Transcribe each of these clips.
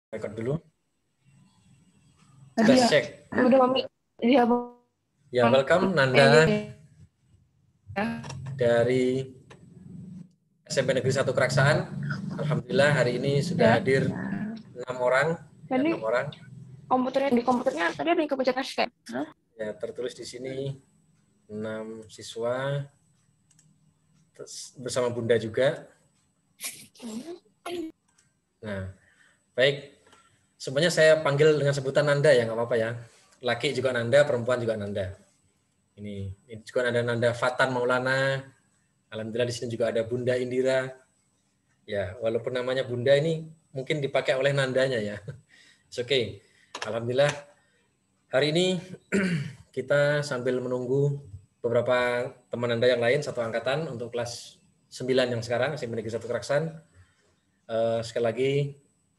Record dulu. Tadi Tes ya, cek. udah mami. Iya, Ya, welcome Nanda dari SMP Negeri 1 Keraksaan. Alhamdulillah hari ini sudah hadir 6 orang. Ya, 6 orang. Komputernya tadi ada yang kepencet escape. Ya, tertulis di sini 6 siswa bersama Bunda juga. Nah, baik. Semuanya saya panggil dengan sebutan Nanda ya, nggak apa-apa ya. Laki juga Nanda, perempuan juga Nanda. Ini juga ada Nanda Fatan Maulana. Alhamdulillah di sini juga ada Bunda Indira. Ya, walaupun namanya Bunda ini mungkin dipakai oleh Nandanya ya. Oke. Okay. Alhamdulillah hari ini kita sambil menunggu beberapa teman Anda yang lain satu angkatan untuk kelas 9 yang sekarang SMP Negeri 1 Keraksaan. Sekali lagi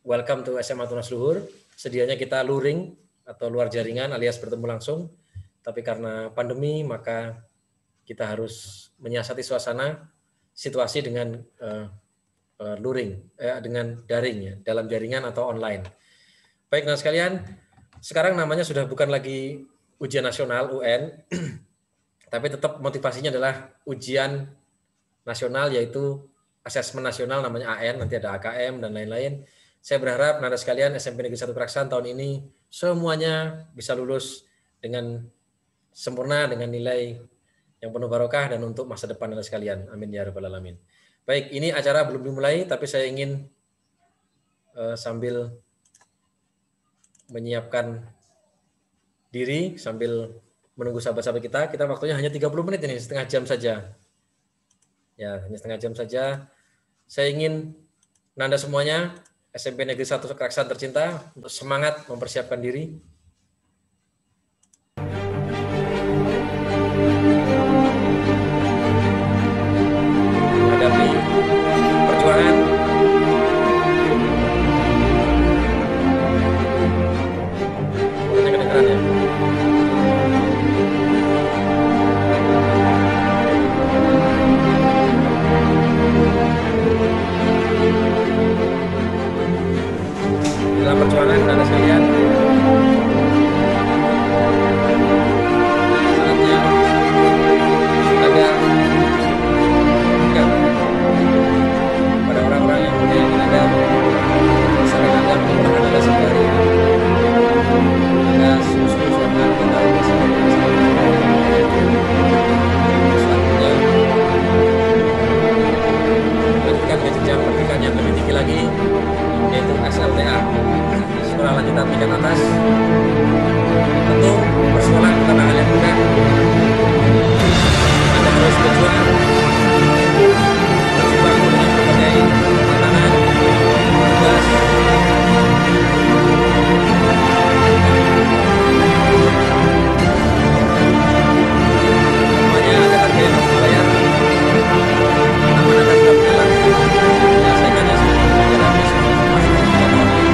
welcome to SMA Tunas Luhur. Sedianya kita luring atau luar jaringan alias bertemu langsung. Tapi karena pandemi maka kita harus menyiasati suasana situasi dengan luring, dengan daring ya, dalam jaringan atau online. Baik, nah sekalian, sekarang namanya sudah bukan lagi ujian nasional UN, tapi tetap motivasinya adalah ujian nasional yaitu asesmen nasional namanya AN, nanti ada AKM dan lain-lain. Saya berharap Nanda sekalian SMP Negeri 1 Keraksaan tahun ini semuanya bisa lulus dengan sempurna dengan nilai yang penuh barokah dan untuk masa depan Anda sekalian. Amin ya rabbal alamin. Baik, ini acara belum dimulai tapi saya ingin sambil menyiapkan diri sambil menunggu sahabat-sahabat kita waktunya hanya 30 menit ini, setengah jam saja. Ya, hanya setengah jam saja. Saya ingin Nanda semuanya SMP Negeri 1 Keraksaan tercinta untuk semangat mempersiapkan diri. Menghadapi perjuangan. Suaranya kedengeran ya. Dalam perjuangan Anda sekalian, saatnya ada pada orang-orang yang muda yang ada saling Anda menyembuhkan Anda sendiri. Anda sungguh-sungguh akan kita bersama-sama selanjutnya melanjutkan ke jenjang pendidikan yang lebih tinggi lagi, yaitu SLTA, sekolah lanjutan tingkat atas. Tentu bersekolah bukanlah hal yang mudah. Anda harus berjuang, berjibaku dengan berbagai tantangan, tugas. Semuanya ada harga yang harus dibayar. Namun Anda sudah menyelesaikan yang sudah pelajaran di sekolah masih 3 tahun ini.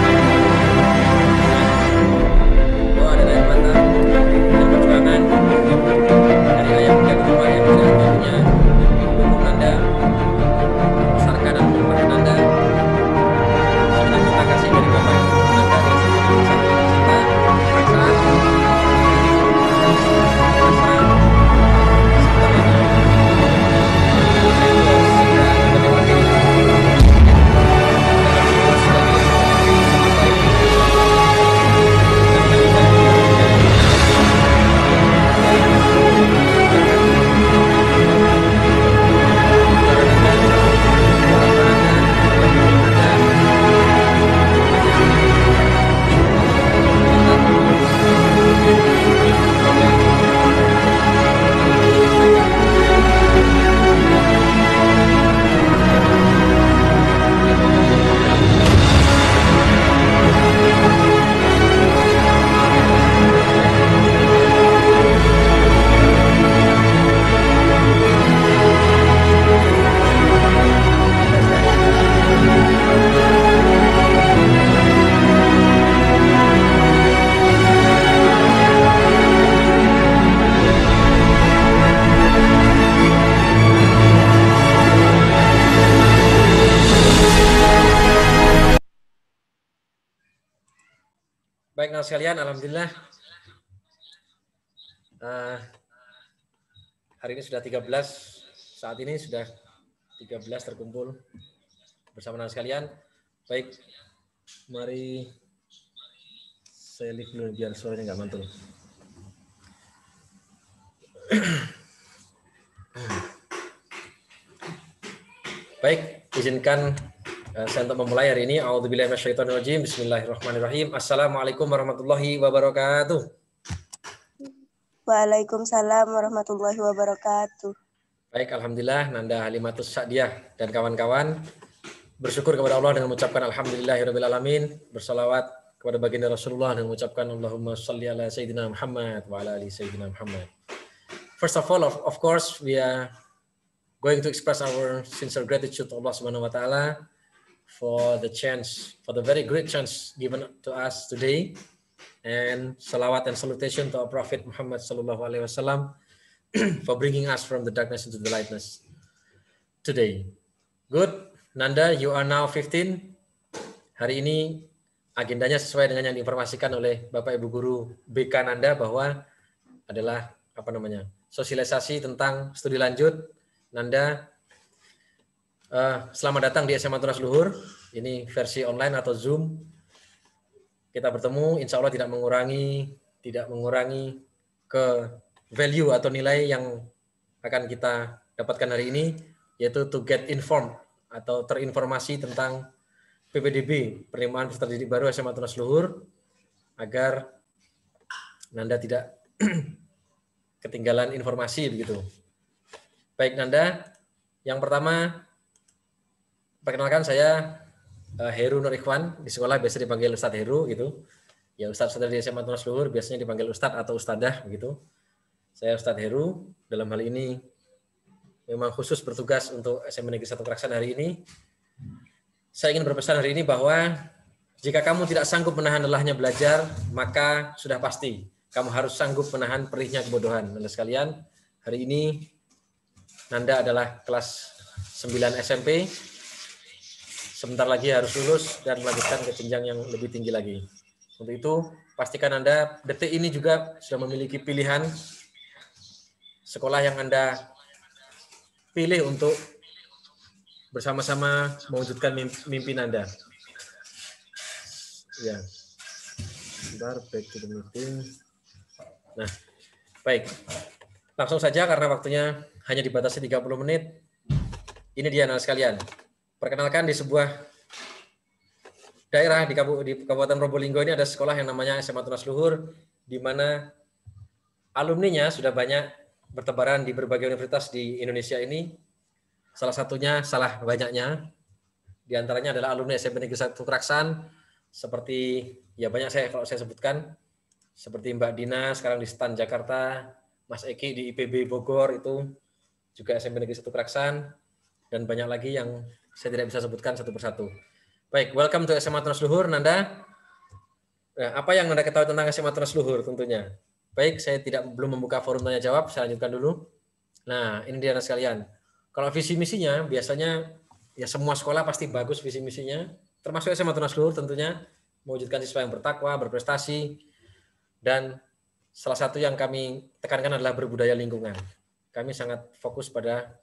Bahwa ada air mata dan perjuangan dari ayah dan rumah yang tidak punya Baik, nah sekalian, alhamdulillah hari ini sudah 13, saat ini sudah 13 terkumpul bersama dengan sekalian. Baik, mari saya lihat dulu biar suaranya nggak mantul. Baik, izinkan saya untuk memulai hari ini. A'udzubillahi minasyaitonirrajim. Bismillahirrahmanirrahim. Assalamualaikum warahmatullahi wabarakatuh. Waalaikumsalam warahmatullahi wabarakatuh. Baik, alhamdulillah Nanda Halimatus Sa'diyah dan kawan-kawan bersyukur kepada Allah dengan mengucapkan alhamdulillahirabbil alamin, bersalawat kepada baginda Rasulullah dengan mengucapkan Allahumma shalli ala sayyidina Muhammad wa ala ali sayyidina Muhammad. First of all, of course, we are going to express our sincere gratitude to Allah Subhanahu wa taala for the chance, for the very great chance given to us today, and salawat and salutation to our Prophet Muhammad sallallahu alaihi wasallam for bringing us from the darkness into the lightness today. Good, Nanda, you are now 15. Hari ini agendanya sesuai dengan yang diinformasikan oleh Bapak Ibu Guru BK Nanda bahwa adalah sosialisasi tentang studi lanjut. Nanda, selamat datang di SMA Tunas Luhur. Ini versi online atau Zoom. Kita bertemu, insya Allah tidak mengurangi ke value atau nilai yang akan kita dapatkan hari ini, yaitu to get informed atau terinformasi tentang PPDB, penerimaan peserta didik baru SMA Tunas Luhur, agar Nanda tidak ketinggalan informasi begitu. Baik Nanda, yang pertama perkenalkan saya Heru Nur Ikhwan, di sekolah biasa dipanggil Ustadz Heru gitu. Ya Ustadz di SMA Tunas Luhur biasanya dipanggil Ustadz atau Ustadzah begitu. Saya Ustadz Heru, dalam hal ini memang khusus bertugas untuk SMA Negeri 1 Keraksan hari ini. Saya ingin berpesan hari ini bahwa jika kamu tidak sanggup menahan lelahnya belajar, maka sudah pasti kamu harus sanggup menahan perihnya kebodohan. Nanda sekalian, hari ini Nanda adalah kelas 9 SMP. Sebentar lagi harus lulus dan melanjutkan ke jenjang yang lebih tinggi lagi. Untuk itu, pastikan Anda detik ini juga sudah memiliki pilihan sekolah yang Anda pilih untuk bersama-sama mewujudkan mimpi Anda. Ya. Sebentar, back to the meeting. Nah, baik. Langsung saja karena waktunya hanya dibatasi 30 menit. Ini dia anak sekalian. Perkenalkan, di sebuah daerah di Kabupaten Probolinggo ini ada sekolah yang namanya SMA Tunas Luhur, di mana alumninya sudah banyak bertebaran di berbagai universitas di Indonesia ini. Salah satunya, salah banyaknya, di antaranya adalah alumni SMP Negeri 1 Keraksan, seperti ya banyak kalau saya sebutkan, seperti Mbak Dina sekarang di STAN Jakarta, Mas Eki di IPB Bogor itu juga SMP Negeri 1 Keraksan, dan banyak lagi yang saya tidak bisa sebutkan satu persatu. Baik, welcome to SMA Tunas Luhur, Nanda. Nah, apa yang Nanda ketahui tentang SMA Tunas Luhur tentunya? Baik, saya belum membuka forum tanya jawab, saya lanjutkan dulu. Nah, ini dia sekalian. Kalau visi misinya biasanya ya semua sekolah pasti bagus visi misinya, termasuk SMA Tunas Luhur tentunya, mewujudkan siswa yang bertakwa, berprestasi, dan salah satu yang kami tekankan adalah berbudaya lingkungan. Kami sangat fokus pada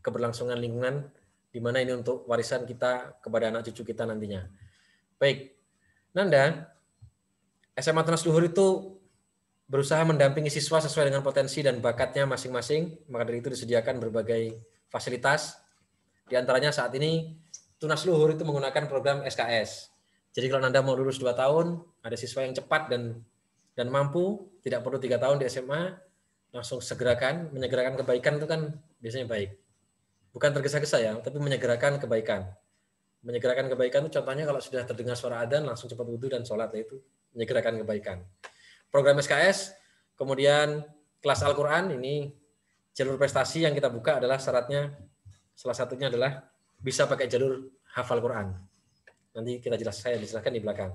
keberlangsungan lingkungan, di mana ini untuk warisan kita kepada anak cucu kita nantinya. Baik, Nanda, SMA Tunas Luhur itu berusaha mendampingi siswa sesuai dengan potensi dan bakatnya masing-masing, maka dari itu disediakan berbagai fasilitas. Di antaranya saat ini Tunas Luhur itu menggunakan program SKS. Jadi kalau Nanda mau lulus 2 tahun, ada siswa yang cepat dan mampu, tidak perlu 3 tahun di SMA, langsung menyegerakan kebaikan itu kan biasanya baik. Bukan tergesa-gesa ya, tapi menyegerakan kebaikan. Menyegerakan kebaikan itu contohnya kalau sudah terdengar suara adzan, langsung cepat wudhu dan sholat, itu menyegerakan kebaikan. Program SKS, kemudian kelas Al-Quran, ini jalur prestasi yang kita buka adalah syaratnya, salah satunya adalah bisa pakai jalur hafal Quran. Nanti saya jelaskan di belakang.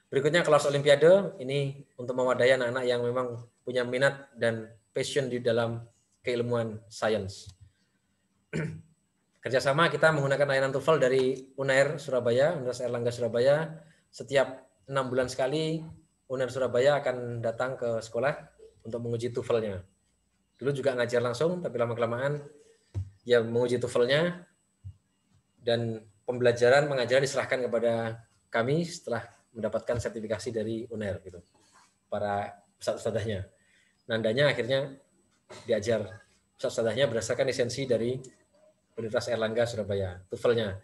Berikutnya kelas Olimpiade, ini untuk mewadai anak-anak yang memang punya minat dan passion di dalam keilmuan sains. Kerjasama kita menggunakan layanan TOEFL dari UNAIR Surabaya, Universitas Airlangga Surabaya. Setiap 6 bulan sekali UNER Surabaya akan datang ke sekolah untuk menguji TOEFL-nya. Dulu juga ngajar langsung, tapi lama-kelamaan ya menguji TOEFL-nya dan pembelajaran mengajar diserahkan kepada kami setelah mendapatkan sertifikasi dari UNER gitu. Para ustadz-ustadzahnya. Nandanya akhirnya diajar ustadz-ustadzahnya berdasarkan lisensi dari Universitas Airlangga Surabaya, TOEFL-nya.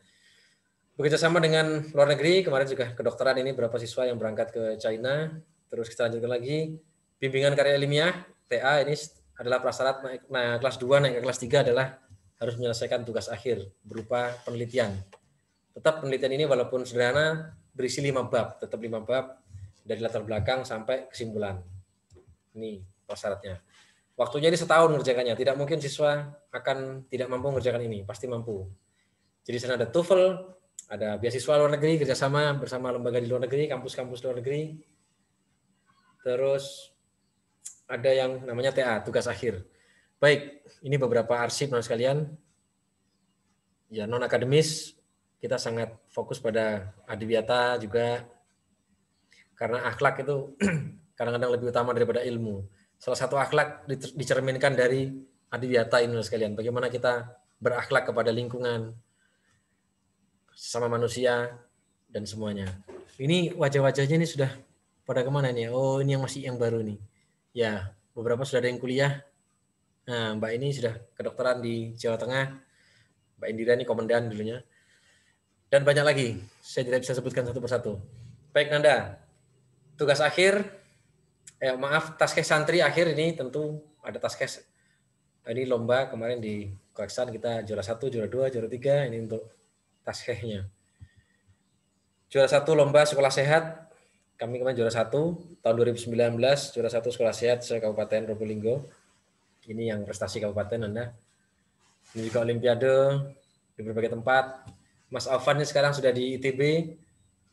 Bekerja sama dengan luar negeri, kemarin juga kedokteran ini beberapa siswa yang berangkat ke China. Terus kita lanjutkan lagi, bimbingan karya ilmiah, TA ini adalah prasyarat kelas 2 naik ke kelas 3 adalah harus menyelesaikan tugas akhir berupa penelitian. Tetap penelitian ini walaupun sederhana, berisi 5 bab, tetap 5 bab dari latar belakang sampai kesimpulan. Ini prasyaratnya. Waktunya ini setahun mengerjakannya, tidak mungkin siswa akan tidak mampu mengerjakan ini, pasti mampu. Jadi sana ada TOEFL, ada beasiswa luar negeri, kerjasama bersama lembaga di luar negeri, kampus-kampus luar negeri. Terus ada yang namanya TA, tugas akhir. Baik, ini beberapa arsip teman sekalian. Ya, non akademis kita sangat fokus pada adiwiyata juga karena akhlak itu kadang-kadang lebih utama daripada ilmu. Salah satu akhlak dicerminkan dari adiwiyata ini teman sekalian. Bagaimana kita berakhlak kepada lingkungan, sama manusia dan semuanya. Ini wajah-wajahnya ini sudah pada kemana nih? Oh, ini yang masih yang baru nih. Ya, beberapa sudah ada yang kuliah. Nah, Mbak ini sudah kedokteran di Jawa Tengah. Mbak Indira ini komandan dulunya. Dan banyak lagi. Saya tidak bisa sebutkan satu persatu. Baik, Nanda. Tugas akhir, taskes santri akhir ini tentu ada taskes. Ini lomba kemarin di Koeksan kita juara 1, juara 2, juara 3. Ini untuk taskesnya. Juara 1 lomba sekolah sehat. Kami kemarin juara 1 tahun 2019, juara 1 sekolah sehat se-Kabupaten Probolinggo. Ini yang prestasi kabupaten Anda. Ini juga olimpiade di berbagai tempat. Mas Alvan ini sekarang sudah di ITB.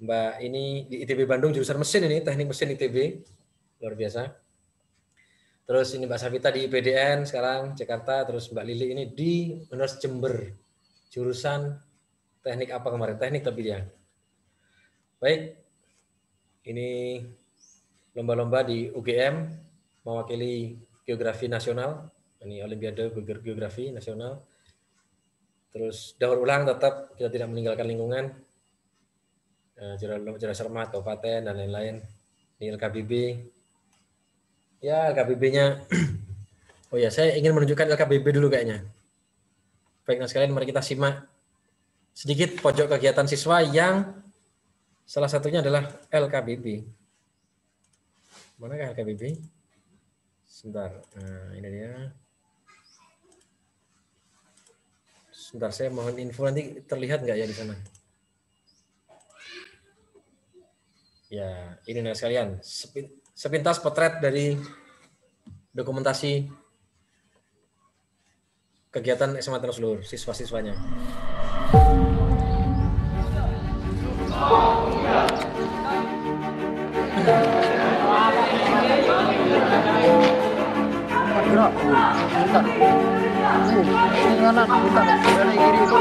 Mbak ini di ITB Bandung jurusan mesin ini, teknik mesin ITB. Luar biasa. Terus ini Mbak Safita di IPDN sekarang Jakarta, terus Mbak Lili ini di Universitas Jember. Jurusan teknik apa kemarin? Teknik tapi dia. Baik. Ini lomba-lomba di UGM mewakili geografi nasional. Ini olimpiade geografi nasional. Terus daur ulang tetap kita tidak meninggalkan lingkungan. Juara Sermat, kabupaten dan lain-lain. Ini LKBB. Ya, LKBB-nya. Oh ya, saya ingin menunjukkan LKBB dulu kayaknya. Baik, nah sekalian mari kita simak sedikit pojok kegiatan siswa yang salah satunya adalah LKBB. Manakah LKBB? Sebentar. Nah, ini dia. Sebentar, saya mohon info nanti terlihat nggak ya di sana? Ya, ini nih sekalian. Sepintas potret dari dokumentasi kegiatan SMA Terselur, siswa-siswanya. Gerak, bentar. Ini kanan, bentar. Dari kiri itu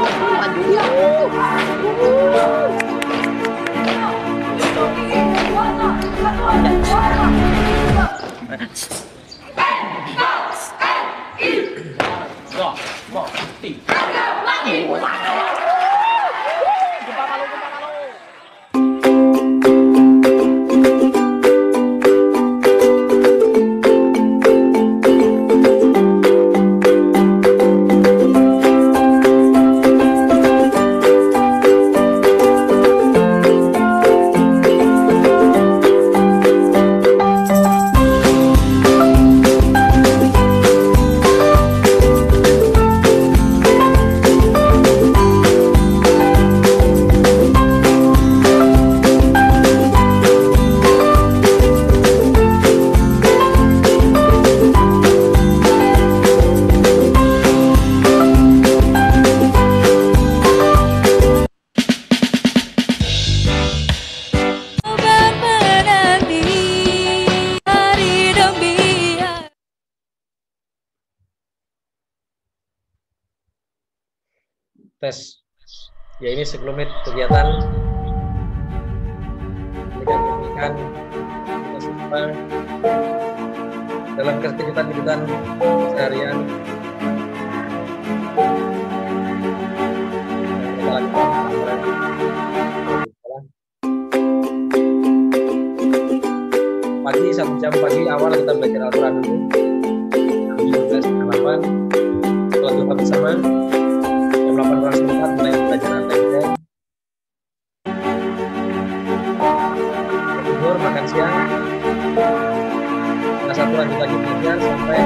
tes. Ya ini sekelumit kegiatan pendidikan kita apa dalam kegiatan-kegiatan seharian yang kita lakukan. Pagi 1 jam pagi awal kita belajar Al-Quran dulu. Jam 12.08 setelah doa bersama. Jam 8.04 mulai belajar Al-Quran. Tidur, makan siang. Nah, satu lanjut lagi belajar sampai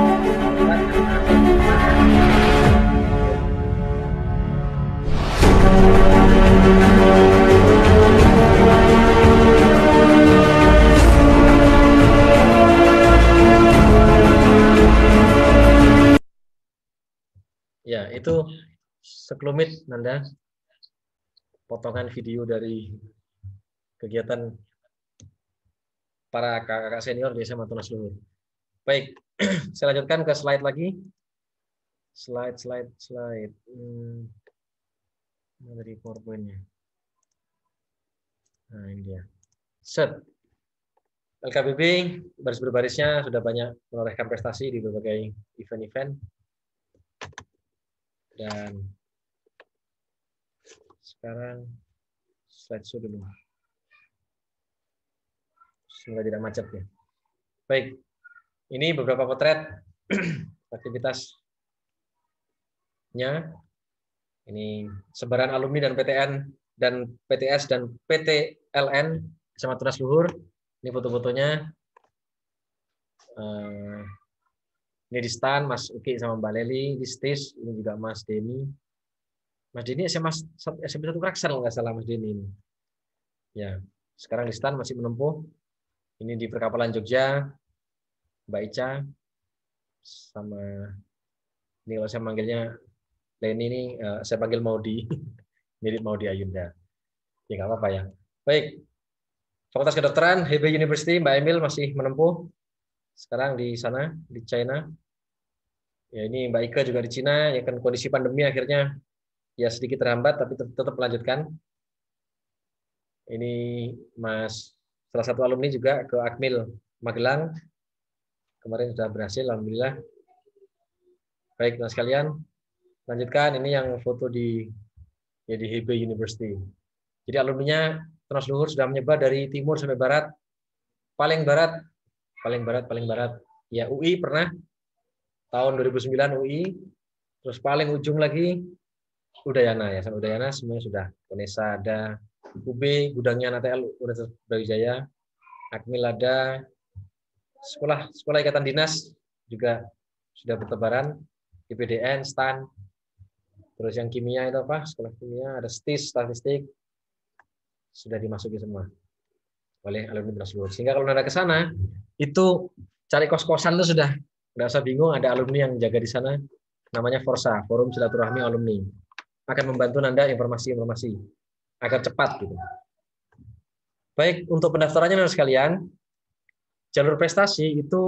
ya, itu sekelumit Nanda potongan video dari kegiatan para kakak senior di SMA Tunas Luhur. Baik, saya lanjutkan ke slide lagi. Slide. Mana dari PowerPoint-nya? Nah, ini dia. Set. LKBB baris berbarisnya sudah banyak menorehkan prestasi di berbagai event-event. Dan sekarang slideshow dulu. Semoga tidak macet ya. Baik, ini beberapa potret aktivitasnya. Ini sebaran alumni dan PTN dan PTS dan PTLN SMA Tunas Luhur. Ini foto-fotonya. Ini di stand Mas Uki sama Mbak Leli, di stage ini juga Mas Denny. Mas Denny SMA 1 Kraksan nggak salah Mas Denny ini. Ya, sekarang di stand masih menempuh. Ini di Perkapalan Jogja, Mbak Ica sama ini kalau saya manggilnya Leni ini saya panggil Maudi, mirip Maudi Ayunda. Ya nggak apa-apa ya. Baik, Fakultas Kedokteran Hebei University, Mbak Emil masih menempuh. Sekarang di sana di China. Ya ini Mbak Ika juga di Cina. Ya kan kondisi pandemi akhirnya ya sedikit terhambat, tapi tetap melanjutkan. Ini Mas salah satu alumni juga ke Akmil Magelang. Kemarin sudah berhasil, alhamdulillah. Baik, teman sekalian. Lanjutkan, ini yang foto di Hebei University. Jadi alumninya Tunas Luhur sudah menyebar dari timur sampai barat. Paling barat. Ya UI pernah tahun 2009 UI. Terus paling ujung lagi Udayana ya, sampai Udayana semuanya sudah. UNESA ada, UB gudangnya NATL Universitas Brawijaya, Akmil ada, sekolah ikatan dinas juga sudah bertebaran, IPDN, STAN. Terus yang kimia itu apa? Sekolah kimia, ada STIS, statistik, sudah dimasuki semua oleh alumni Tunas Luhur. Sehingga kalau Anda ke sana, itu cari kos-kosan itu sudah nggak usah bingung, ada alumni yang jaga di sana, namanya Forsa, Forum Silaturahmi Alumni. Akan membantu Anda informasi-informasi agar cepat gitu. Baik, untuk pendaftarannya Anda sekalian, jalur prestasi itu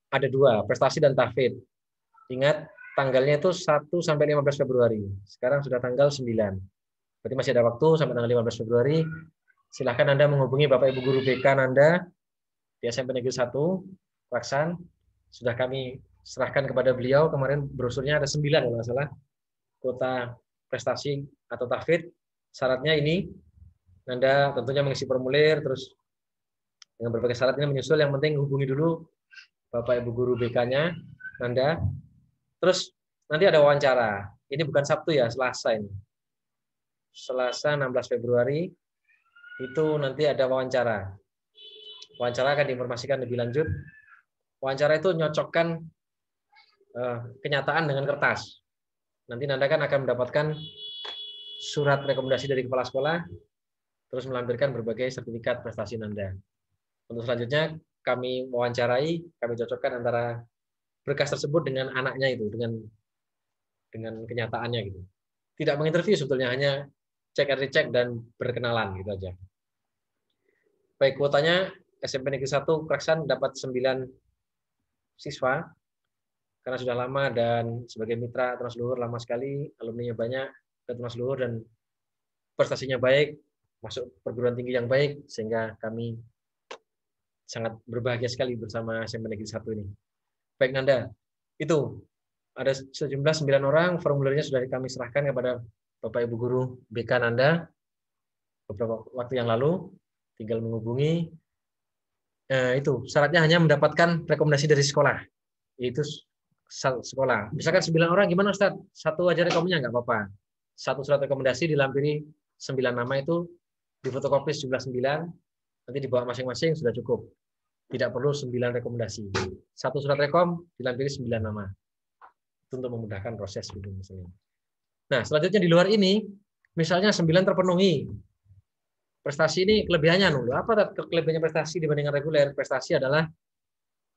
ada 2, prestasi dan tahfidz. Ingat, tanggalnya itu 1 sampai 15 Februari. Sekarang sudah tanggal 9. Berarti masih ada waktu sampai tanggal 15 Februari. Silahkan Anda menghubungi Bapak Ibu Guru BK Anda di SMP Negeri 1, Praksan. Sudah kami serahkan kepada beliau. Kemarin brosurnya ada 9 kalau nggak salah. Kuota prestasi atau tahfidz. Syaratnya ini, Anda tentunya mengisi formulir, terus dengan berbagai syarat ini menyusul. Yang penting hubungi dulu Bapak Ibu Guru BK-nya Anda. Terus nanti ada wawancara. Ini bukan Sabtu ya, Selasa ini. Selasa 16 Februari itu nanti ada wawancara. Wawancara akan diinformasikan lebih lanjut. Wawancara itu nyocokkan kenyataan dengan kertas. Nanti Anda kan akan mendapatkan surat rekomendasi dari kepala sekolah, terus melampirkan berbagai sertifikat prestasi Anda. Untuk selanjutnya kami wawancarai, kami cocokkan antara berkas tersebut dengan anaknya itu, dengan kenyataannya gitu. Tidak menginterview sebetulnya, hanya cek and recheck dan berkenalan gitu aja. Baik, kuotanya SMP Negeri 1 Praksan dapat 9 siswa karena sudah lama dan sebagai mitra Tunas Luhur lama sekali, alumninya banyak ke Tunas Luhur dan prestasinya baik. masuk perguruan tinggi yang baik, sehingga kami sangat berbahagia sekali bersama SMA Negeri 1 ini. Baik Nanda, itu ada sejumlah 9 orang, formulirnya sudah kami serahkan kepada Bapak Ibu Guru BK Nanda beberapa waktu yang lalu, tinggal menghubungi. Itu syaratnya hanya mendapatkan rekomendasi dari sekolah, yaitu sekolah. Misalkan 9 orang, gimana Ustaz? Satu aja rekomendasinya nggak apa-apa. Satu surat rekomendasi dilampiri 9 nama itu, difotokopi jumlah 9, nanti dibawa masing-masing sudah cukup. Tidak perlu 9 rekomendasi. Satu surat rekom dilampiri 9 nama. Itu untuk memudahkan proses gitu misalnya. Nah, selanjutnya di luar ini, misalnya 9 terpenuhi. Prestasi ini kelebihannya dulu. Apa kelebihannya prestasi dibandingkan reguler? Prestasi adalah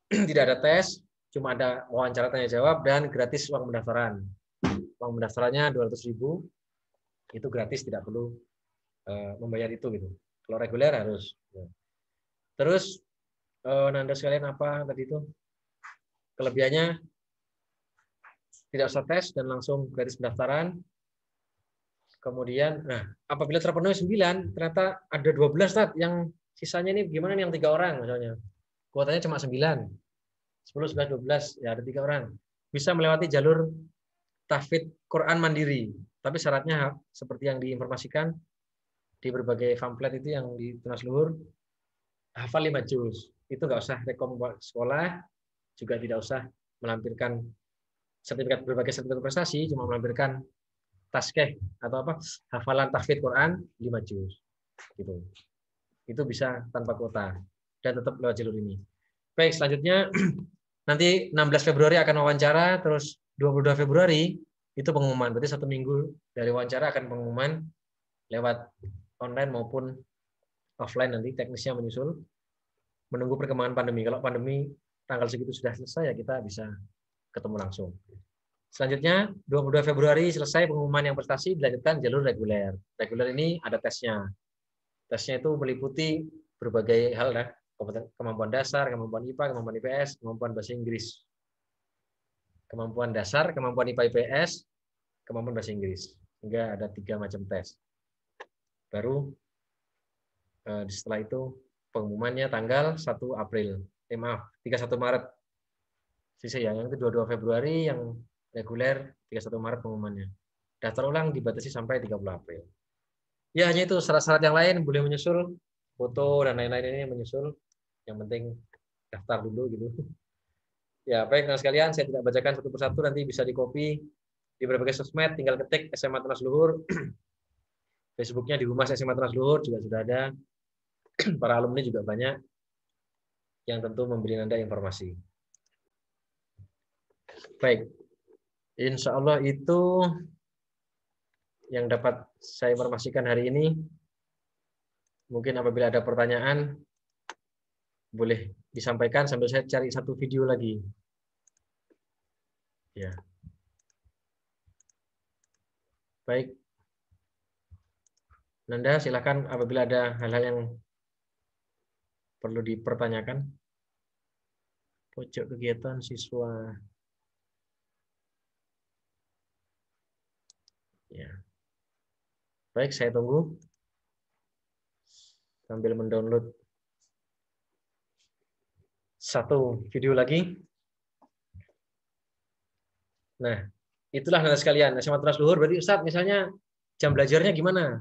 tidak ada tes, cuma ada wawancara tanya jawab dan gratis uang pendaftaran. Uang pendaftarannya 200.000, itu gratis, tidak perlu membayar itu gitu. Kalau reguler harus. Terus Nanda sekalian apa tadi itu? Kelebihannya tidak usah tes dan langsung gratis pendaftaran. Kemudian, nah, apabila terpenuhi 9, ternyata ada 12 Tat, yang sisanya ini gimana nih yang 3 orang misalnya. Kuotanya cuma 9. 10, 11, 12, ya ada 3 orang. Bisa melewati jalur tahfidz Quran mandiri. Tapi syaratnya seperti yang diinformasikan di berbagai pamflet itu yang di Tunas Luhur, hafal 5 juz. Itu nggak usah rekom sekolah, juga tidak usah melampirkan sertifikat berbagai sertifikat prestasi, cuma melampirkan taskeh atau apa hafalan tahfidz Quran 5 juz gitu. Itu bisa tanpa kuota dan tetap lewat jalur ini. Baik, selanjutnya nanti 16 Februari akan wawancara, terus 22 Februari itu pengumuman. Berarti 1 minggu dari wawancara akan pengumuman lewat online maupun offline, nanti teknisnya menyusul. Menunggu perkembangan pandemi. Kalau pandemi tanggal segitu sudah selesai, ya kita bisa ketemu langsung. Selanjutnya 22 Februari selesai pengumuman yang prestasi, dilanjutkan jalur reguler. Reguler ini ada tesnya. Tesnya itu meliputi berbagai hal, ya. Kemampuan dasar, kemampuan IPA, kemampuan IPS, kemampuan bahasa Inggris. Kemampuan dasar, kemampuan IPA IPS, kemampuan bahasa Inggris. Hingga ada 3 macam tes. Baru setelah itu pengumumannya tanggal 1 April. Maaf, 31 Maret. Sisa ya, yang itu 22 Februari, yang reguler 31 Maret pengumumannya. Daftar ulang dibatasi sampai 30 April. Ya, hanya itu. Syarat-syarat yang lain boleh menyusul, foto dan lain-lain ini menyusul. Yang penting daftar dulu gitu. Ya, baik teman sekalian, saya tidak bacakan satu persatu, nanti bisa di-copy di berbagai sosmed, tinggal ketik SMA Tunas Luhur. Facebooknya di Humas SMA Tunas Luhur juga sudah ada. Para alumni juga banyak yang tentu memberi Anda informasi. Baik. Insya Allah itu yang dapat saya informasikan hari ini. Mungkin apabila ada pertanyaan, boleh disampaikan sambil saya cari satu video lagi. Ya. Baik. Nanda, silakan apabila ada hal-hal yang perlu dipertanyakan. Pojok kegiatan siswa. Ya. Baik, saya tunggu sambil mendownload satu video lagi. Nah, itulah Anda sekalian, SMA Tunas Luhur. Berarti Ustadz, misalnya jam belajarnya gimana?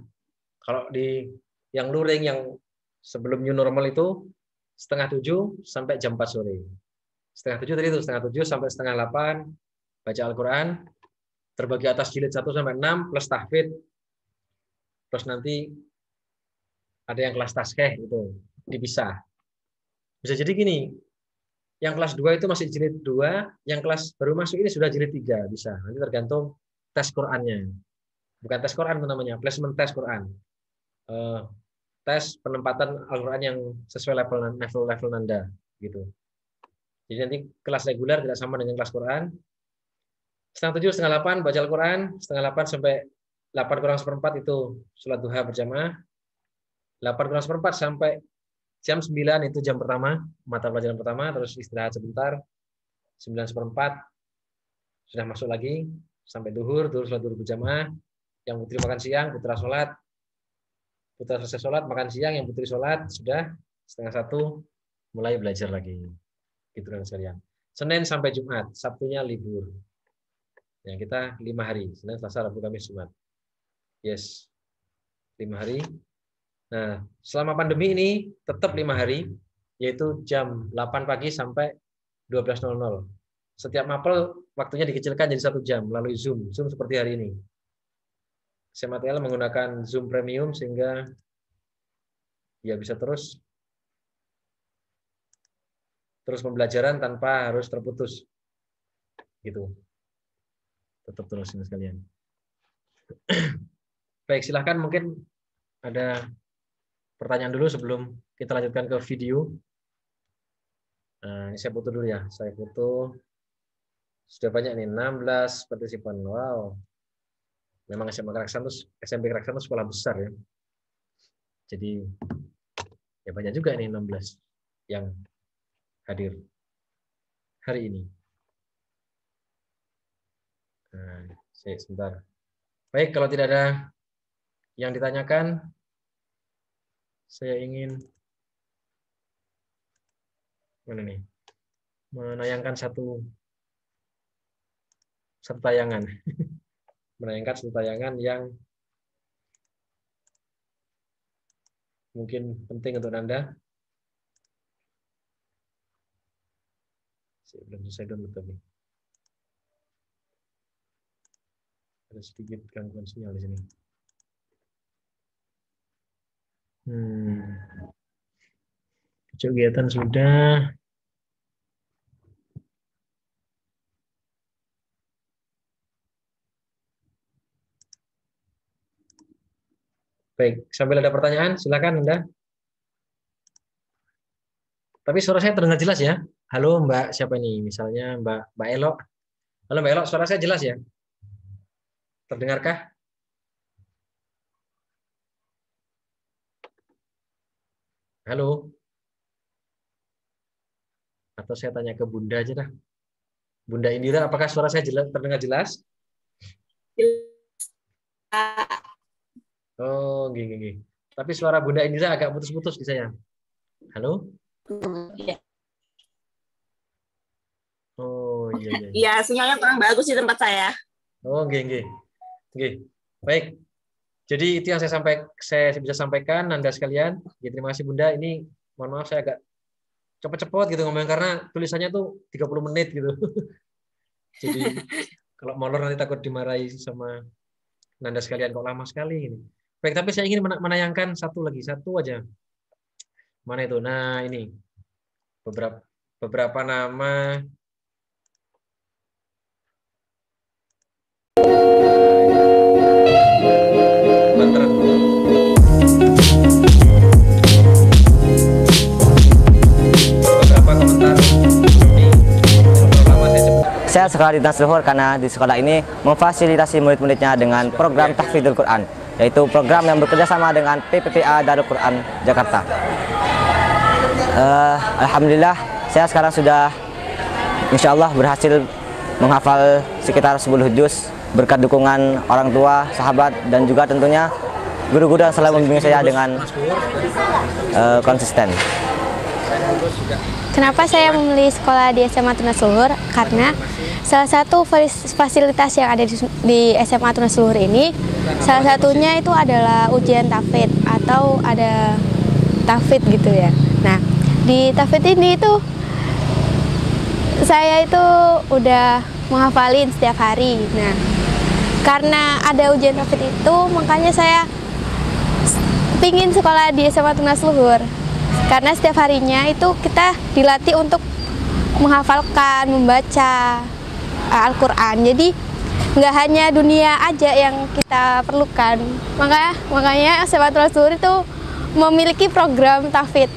Kalau di yang luring yang sebelum new normal itu 6:30 sampai jam 4 sore. 6:30 tadi itu 7:30 sampai 7:30 baca Al-Quran, terbagi atas jilid 1 sampai 6 plus tahfidz. Terus nanti ada yang kelas taskeh itu dipisah. Bisa jadi gini, yang kelas 2 itu masih jilid 2, yang kelas baru masuk ini sudah jilid 3, bisa. Nanti tergantung tes Qur'annya. Bukan tes Qur'an namanya, placement tes Qur'an. Tes penempatan Al-Qur'an yang sesuai level Nanda gitu. Jadi nanti kelas reguler tidak sama dengan kelas Qur'an. 7:30, 7:30 baca Al-Qur'an, 7:30 sampai 8:45 itu sholat duha berjamaah. 8:45 sampai jam 9 itu jam pertama, mata pelajaran pertama, terus istirahat sebentar. 9:15 sudah masuk lagi sampai duhur sholat duhur berjamaah. Yang putri makan siang, putra sholat. putra selesai sholat, makan siang, yang putri sholat, sudah 12:30 mulai belajar lagi. Gitu kan sekalian. Senin sampai Jumat, Sabtunya libur. Ya, kita 5 hari, Senin, Selasa, Rabu, Kamis, Jumat. Yes, 5 hari. Nah, selama pandemi ini tetap 5 hari, yaitu jam 8 pagi sampai 12.00. Setiap mapel waktunya dikecilkan jadi 1 jam melalui Zoom. Zoom seperti hari ini. SMATL menggunakan Zoom Premium sehingga ya bisa terus pembelajaran tanpa harus terputus. Gitu. Tetap terus ini sekalian. Baik, silahkan mungkin ada pertanyaan dulu sebelum kita lanjutkan ke video. Nah, ini saya foto dulu ya. Saya foto. Sudah banyak nih, 16 partisipan. Wow. Memang SMP Keraksan itu sekolah besar ya. Jadi ya banyak juga nih 16 yang hadir hari ini. Nah, sebentar. Baik, kalau tidak ada yang ditanyakan, saya ingin menayangkan satu tayangan. Menayangkan satu tayangan yang mungkin penting untuk Anda. Saya belum selesai download tapi ada sedikit gangguan sinyal di sini. Kegiatan sudah. Baik, sambil ada pertanyaan, silakan Anda. Tapi suara saya terdengar jelas ya? Halo Mbak, siapa ini? Misalnya Mbak Elo. Halo Mbak Elo, suara saya jelas ya? Terdengarkah? Halo? Atau saya tanya ke Bunda aja dah. Bunda Indira, apakah suara saya terdengar jelas? Oh, gini. Tapi suara Bunda Indira agak putus-putus di saya. Halo? Oh, iya. Iya, sinyalnya kurang bagus di tempat saya. Oh, gini. Baik. Jadi itu yang saya bisa sampaikan Anda sekalian. Ya, terima kasih Bunda. Ini mohon maaf saya agak cepet-cepet gitu ngomong karena tulisannya tuh 30 menit gitu. Jadi kalau molor nanti takut dimarahi sama Anda sekalian kok lama sekali ini. Baik, tapi saya ingin menayangkan satu aja. Mana itu? Nah, ini beberapa nama. Beberapa komentar. Saya sekolah di Tunas Luhur karena di sekolah ini memfasilitasi murid-muridnya dengan program Tahfidzul Quran, yaitu program yang bekerja sama dengan PPPA Darul Quran Jakarta. Alhamdulillah, saya sekarang sudah insya Allah berhasil menghafal sekitar 10 juz berkat dukungan orang tua, sahabat, dan juga tentunya guru-guru yang selalu membimbing saya dengan konsisten. Kenapa saya memilih sekolah di SMA Tunas Luhur? Karena salah satu fasilitas yang ada di SMA Tunas Luhur ini, salah satunya itu adalah ujian tahfidz atau ada tahfidz gitu ya. Nah, di tahfidz ini itu saya itu udah menghafalin setiap hari. Nah, karena ada ujian tahfidz itu, makanya saya pingin sekolah di SMA Tunas Luhur. Karena setiap harinya itu kita dilatih untuk menghafalkan, membaca Al-Quran. Jadi nggak hanya dunia aja yang kita perlukan. Makanya SMA Tunas Luhur itu memiliki program tahfidz.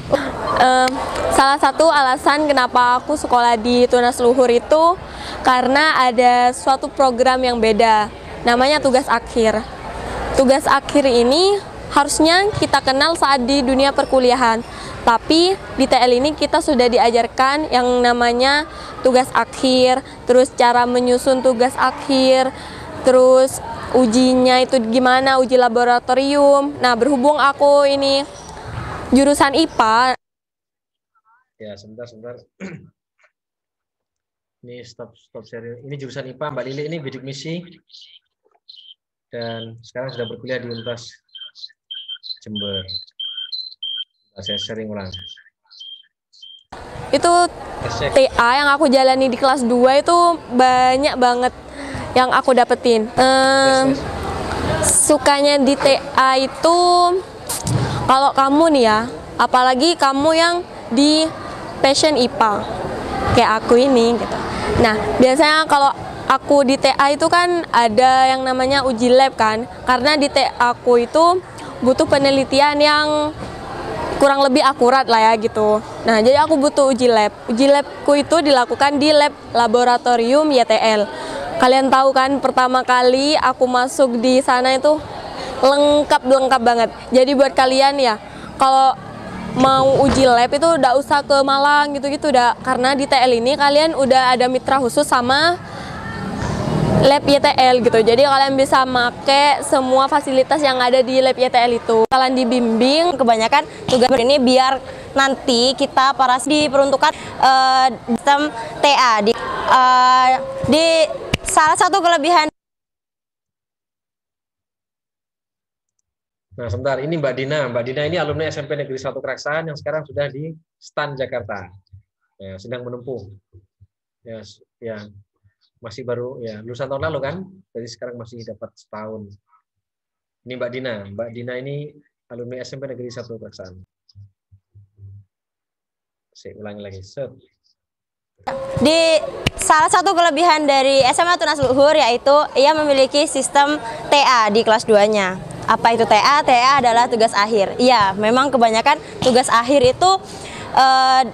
Salah satu alasan kenapa aku sekolah di Tunas Luhur itu karena ada suatu program yang beda, namanya tugas akhir. Tugas akhir ini harusnya kita kenal saat di dunia perkuliahan, tapi di TL ini kita sudah diajarkan yang namanya tugas akhir, terus cara menyusun tugas akhir, terus ujinya itu gimana, uji laboratorium. Nah, berhubung aku ini jurusan IPA. Ya, sebentar. Ini stop sharing. Ini jurusan IPA, Mbak Lili ini bidik misi. Dan sekarang sudah berkuliah di Universitas Jember. Saya sharing ulang. Itu TA yang aku jalani di kelas 2 itu banyak banget yang aku dapetin. Sukanya di TA itu, kalau kamu nih ya, apalagi kamu yang di passion IPA kayak aku ini gitu. Nah, biasanya kalau aku di TA itu kan ada yang namanya uji lab kan, karena di TA aku itu butuh penelitian yang kurang lebih akurat lah ya gitu. Nah, jadi aku butuh uji lab. Uji labku itu dilakukan di lab laboratorium YTL. Kalian tahu kan, pertama kali aku masuk di sana itu lengkap banget. Jadi buat kalian ya, kalau mau uji lab itu udah usah ke Malang gitu-gitu dah, karena di TL ini kalian udah ada mitra khusus sama lab YTL gitu. Jadi kalian bisa make semua fasilitas yang ada di lab YTL itu. Kalian dibimbing, kebanyakan tugas ini biar nanti kita para diperuntukkan sistem TA di salah satu kelebihan. Nah, sebentar. Ini Mbak Dina. Mbak Dina ini alumni SMP Negeri 1 Keraksaan yang sekarang sudah di STAN Jakarta. Ya, sedang menempuh. Ya, masih baru ya lulusan tahun lalu kan, jadi sekarang masih dapat setahun. Ini Mbak Dina. Mbak Dina ini alumni SMP Negeri 1 Keraksaan. Saya ulangi lagi. Di salah satu kelebihan dari SMA Tunas Luhur yaitu ia memiliki sistem TA di kelas 2-nya. Apa itu TA? TA adalah tugas akhir. Iya, memang kebanyakan tugas akhir itu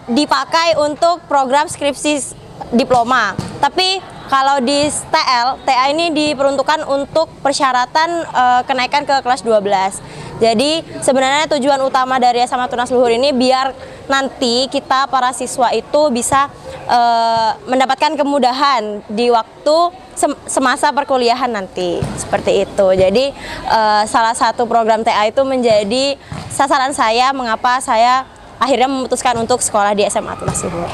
dipakai untuk program skripsi diploma. Tapi kalau di TA ini diperuntukkan untuk persyaratan kenaikan ke kelas 12. Jadi sebenarnya tujuan utama dari SMA Tunas Luhur ini biar nanti kita para siswa itu bisa mendapatkan kemudahan di waktu semasa perkuliahan nanti, seperti itu. Jadi salah satu program TA itu menjadi sasaran saya mengapa saya akhirnya memutuskan untuk sekolah di SMA Tunas Luhur.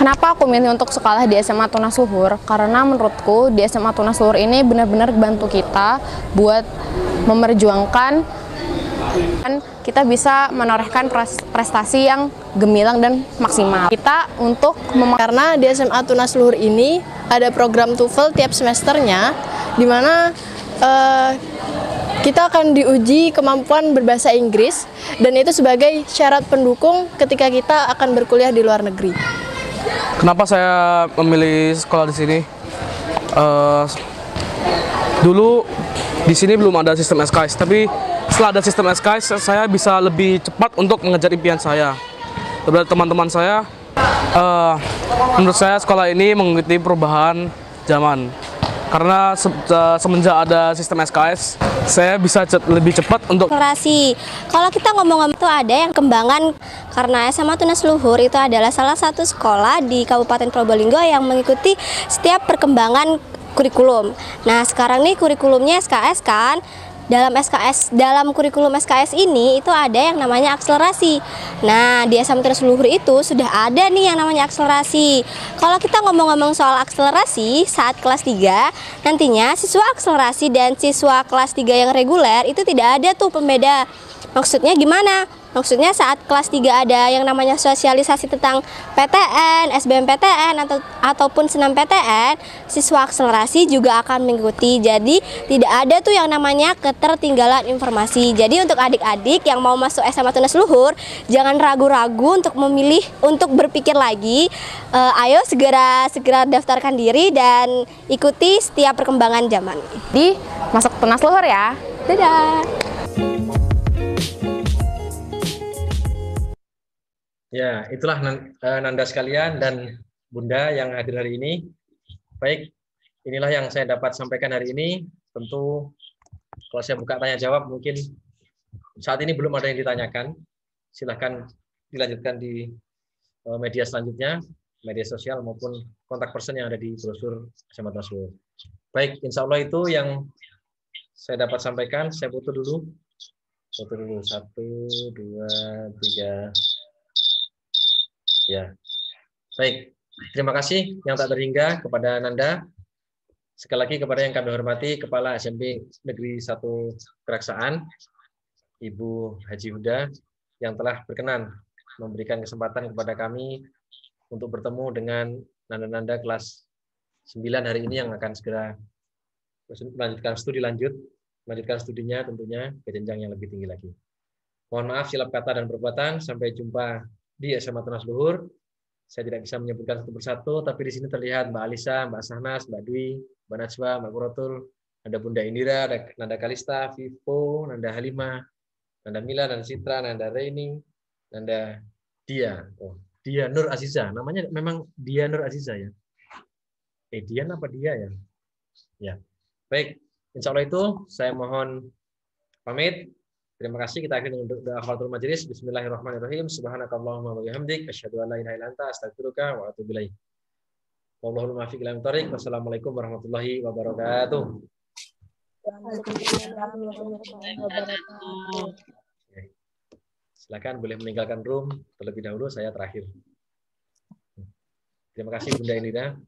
Kenapa aku milih untuk sekolah di SMA Tunas Luhur? Karena menurutku di SMA Tunas Luhur ini benar-benar bantu kita buat memerjuangkan, kita bisa menorehkan prestasi yang gemilang dan maksimal. Kita untuk karena di SMA Tunas Luhur ini ada program TOEFL tiap semesternya, di mana kita akan diuji kemampuan berbahasa Inggris, dan itu sebagai syarat pendukung ketika kita akan berkuliah di luar negeri. Kenapa saya memilih sekolah di sini? Dulu di sini belum ada sistem SKS, tapi setelah ada sistem SKS, saya bisa lebih cepat untuk mengejar impian saya. Daripada teman-teman saya, menurut saya sekolah ini mengikuti perubahan zaman. Karena semenjak ada sistem SKS, saya bisa lebih cepat untuk akselerasi. Kalau kita ngomong-ngomong itu ada yang kembangan, karena SMA Tunas Luhur itu adalah salah satu sekolah di Kabupaten Probolinggo yang mengikuti setiap perkembangan kurikulum. Nah, sekarang nih kurikulumnya SKS kan. Dalam kurikulum SKS ini itu ada yang namanya akselerasi. Nah, di SMA Tunas Luhur itu sudah ada nih yang namanya akselerasi. Kalau kita ngomong-ngomong soal akselerasi saat kelas 3, nantinya siswa akselerasi dan siswa kelas 3 yang reguler itu tidak ada tuh pembeda. Maksudnya gimana? Maksudnya saat kelas 3 ada yang namanya sosialisasi tentang PTN, SBMPTN ataupun senam PTN, siswa akselerasi juga akan mengikuti. Jadi tidak ada tuh yang namanya ketertinggalan informasi. Jadi untuk adik-adik yang mau masuk SMA Tunas Luhur, jangan ragu-ragu untuk memilih, untuk berpikir lagi. Ayo segera daftarkan diri dan ikuti setiap perkembangan zaman. di masuk Tunas Luhur ya. Dadah. Ya, itulah Nanda sekalian dan Bunda yang hadir hari ini. Baik, inilah yang saya dapat sampaikan hari ini. Tentu kalau saya buka tanya jawab, mungkin saat ini belum ada yang ditanyakan. Silahkan dilanjutkan di media selanjutnya, media sosial maupun kontak person yang ada di brosur SMA Tunas Luhur. Baik, insya Allah itu yang saya dapat sampaikan. Saya foto dulu. Foto dulu. 1, 2, 3. Ya. Baik. Terima kasih yang tak terhingga kepada Nanda. Sekali lagi kepada yang kami hormati Kepala SMP Negeri 1 Keraksaan, Ibu Haji Huda, yang telah berkenan memberikan kesempatan kepada kami untuk bertemu dengan Nanda-Nanda kelas 9 hari ini yang akan segera melanjutkan studi lanjut, melanjutkan studinya tentunya ke jenjang yang lebih tinggi lagi. Mohon maaf silap kata dan perbuatan. Sampai jumpa di SMA Tunas Luhur. Saya tidak bisa menyebutkan satu persatu, tapi di sini terlihat Mbak Alisa, Mbak Sahnas, Mbak Dwi, Mbak Najwa, Mbak Kurotul, ada Bunda Indira, ada Nanda Kalista, Vivo, Nanda Halimah, Nanda Mila, Nanda Citra, Nanda Reini, Nanda Dia. Oh, Dia Nur Aziza. Namanya memang Dia Nur Aziza ya. Dian apa Dia ya? Ya. Baik, insya Allah itu saya mohon pamit. Terima kasih. Kita akhiri dengan doa kafaratul majelis. Bismillahirrahmanirrahim. Subhanakallahumma wa bihamdik asyhadu an la ilaha illa anta astaghfiruka wa atubu ilaik. Wallahul muwaffiq ila aqwamit thoriq. Wassalamualaikum warahmatullahi wabarakatuh. Silakan boleh meninggalkan room terlebih dahulu, saya terakhir. Terima kasih Bunda Indira.